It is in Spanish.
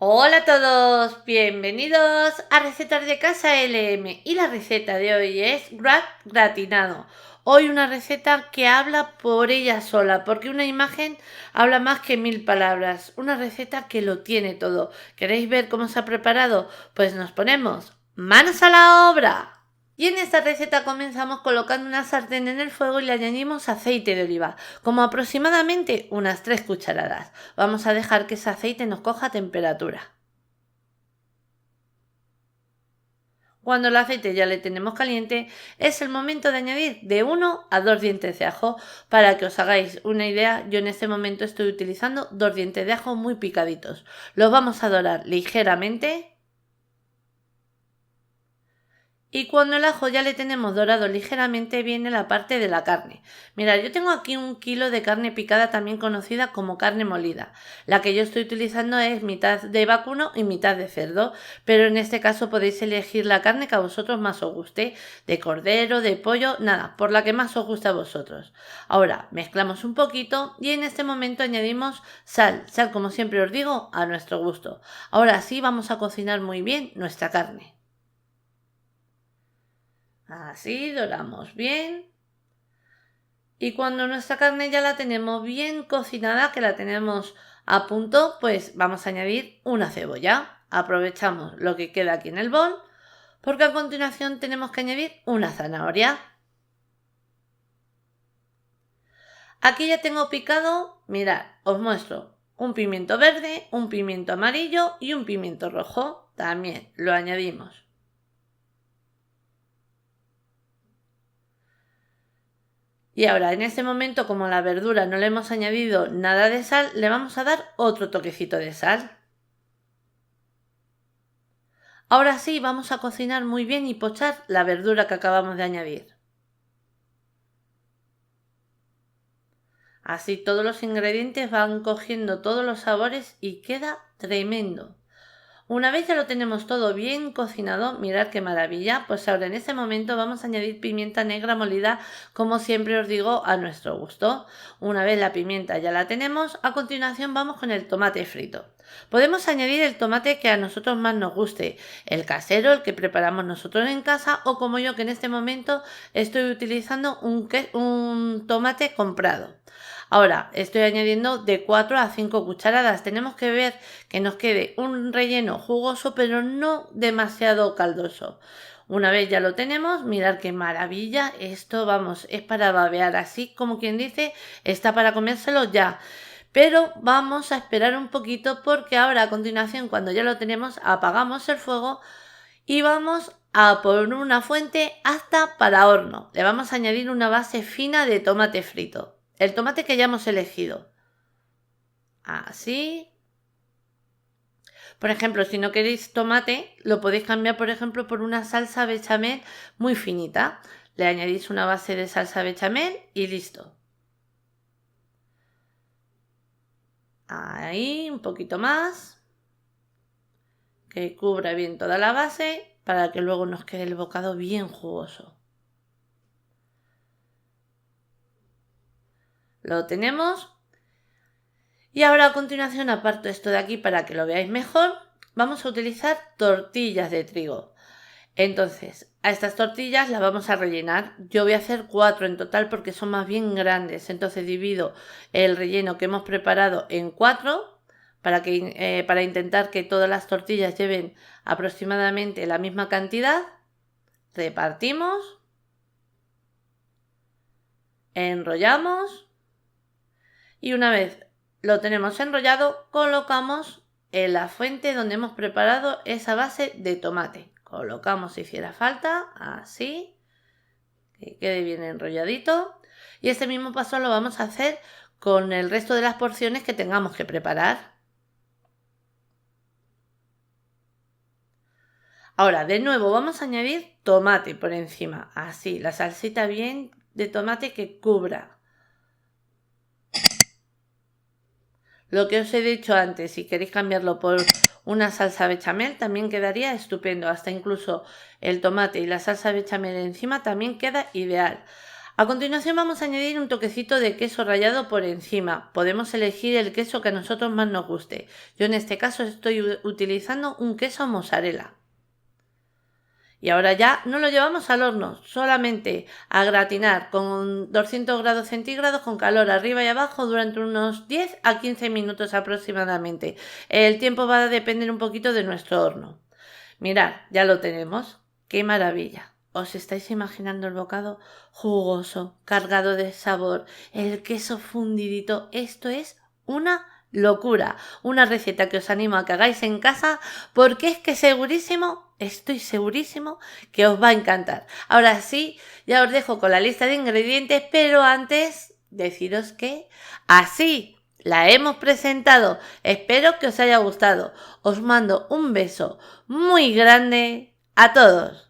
Hola a todos, bienvenidos a Recetas de Casa LM y la receta de hoy es grat gratinado. Hoy una receta que habla por ella sola, porque una imagen habla más que 1000 palabras. Una receta que lo tiene todo. ¿Queréis ver cómo se ha preparado? Pues nos ponemos manos a la obra. Y en esta receta comenzamos colocando una sartén en el fuego y le añadimos aceite de oliva, como aproximadamente unas 3 cucharadas. Vamos a dejar que ese aceite nos coja temperatura. Cuando el aceite ya le tenemos caliente, es el momento de añadir de 1 a 2 dientes de ajo. Para que os hagáis una idea, yo en este momento estoy utilizando 2 dientes de ajo muy picaditos. Los vamos a dorar ligeramente. Y cuando el ajo ya le tenemos dorado ligeramente, viene la parte de la carne. Mirad, yo tengo aquí 1 kilo de carne picada, también conocida como carne molida. La que yo estoy utilizando es mitad de vacuno y mitad de cerdo, pero en este caso podéis elegir la carne que a vosotros más os guste, de cordero, de pollo, nada, por la que más os guste a vosotros. Ahora mezclamos un poquito y en este momento añadimos sal, como siempre os digo, a nuestro gusto. Ahora sí vamos a cocinar muy bien nuestra carne. Así doramos bien. Y cuando nuestra carne ya la tenemos bien cocinada, que la tenemos a punto, pues vamos a añadir una cebolla. Aprovechamos lo que queda aquí en el bol, porque a continuación tenemos que añadir una zanahoria. Aquí ya tengo picado, mirad, os muestro un pimiento verde, un pimiento amarillo y un pimiento rojo. También lo añadimos. Y ahora, en este momento, como a la verdura no le hemos añadido nada de sal, le vamos a dar otro toquecito de sal. Ahora sí, vamos a cocinar muy bien y pochar la verdura que acabamos de añadir. Así todos los ingredientes van cogiendo todos los sabores y queda tremendo. Una vez ya lo tenemos todo bien cocinado, mirad qué maravilla, pues ahora en este momento vamos a añadir pimienta negra molida, como siempre os digo, a nuestro gusto. Una vez la pimienta ya la tenemos, a continuación vamos con el tomate frito. Podemos añadir el tomate que a nosotros más nos guste, el casero, el que preparamos nosotros en casa, o como yo que en este momento estoy utilizando un tomate comprado. Ahora estoy añadiendo de 4 a 5 cucharadas. Tenemos que ver que nos quede un relleno jugoso, pero no demasiado caldoso. Una vez ya lo tenemos, mirad qué maravilla. Esto, vamos, es para babear, así como quien dice, está para comérselo ya. Pero vamos a esperar un poquito porque ahora a continuación, cuando ya lo tenemos, apagamos el fuego y vamos a poner una fuente hasta para horno. Le vamos a añadir una base fina de tomate frito. El tomate que ya hemos elegido. Así. Por ejemplo, si no queréis tomate, lo podéis cambiar, por ejemplo, por una salsa bechamel muy finita. Le añadís una base de salsa bechamel y listo. Ahí, un poquito más. Que cubra bien toda la base para que luego nos quede el bocado bien jugoso. Lo tenemos. Y ahora a continuación aparto esto de aquí para que lo veáis mejor. Vamos a utilizar tortillas de trigo. Entonces, a estas tortillas las vamos a rellenar. Yo voy a hacer 4 en total porque son más bien grandes. Entonces divido el relleno que hemos preparado en 4 para intentar que todas las tortillas lleven aproximadamente la misma cantidad. Repartimos, enrollamos y una vez lo tenemos enrollado, colocamos en la fuente donde hemos preparado esa base de tomate. Colocamos si hiciera falta, así, que quede bien enrolladito. Y este mismo paso lo vamos a hacer con el resto de las porciones que tengamos que preparar. Ahora, de nuevo, vamos a añadir tomate por encima, así, la salsita bien de tomate que cubra. Lo que os he dicho antes, si queréis cambiarlo por una salsa bechamel, también quedaría estupendo. Hasta incluso el tomate y la salsa bechamel encima también queda ideal. A continuación vamos a añadir un toquecito de queso rallado por encima. Podemos elegir el queso que a nosotros más nos guste. Yo en este caso estoy utilizando un queso mozzarella. Y ahora ya no lo llevamos al horno, solamente a gratinar con 200 grados centígrados con calor arriba y abajo durante unos 10 a 15 minutos aproximadamente. El tiempo va a depender un poquito de nuestro horno. Mirad, ya lo tenemos. ¡Qué maravilla! ¿Os estáis imaginando el bocado jugoso, cargado de sabor, el queso fundidito? Esto es una locura, una receta que os animo a que hagáis en casa porque es que estoy segurísimo que os va a encantar. Ahora sí, ya os dejo con la lista de ingredientes, pero antes deciros que así la hemos presentado. Espero que os haya gustado. Os mando un beso muy grande a todos.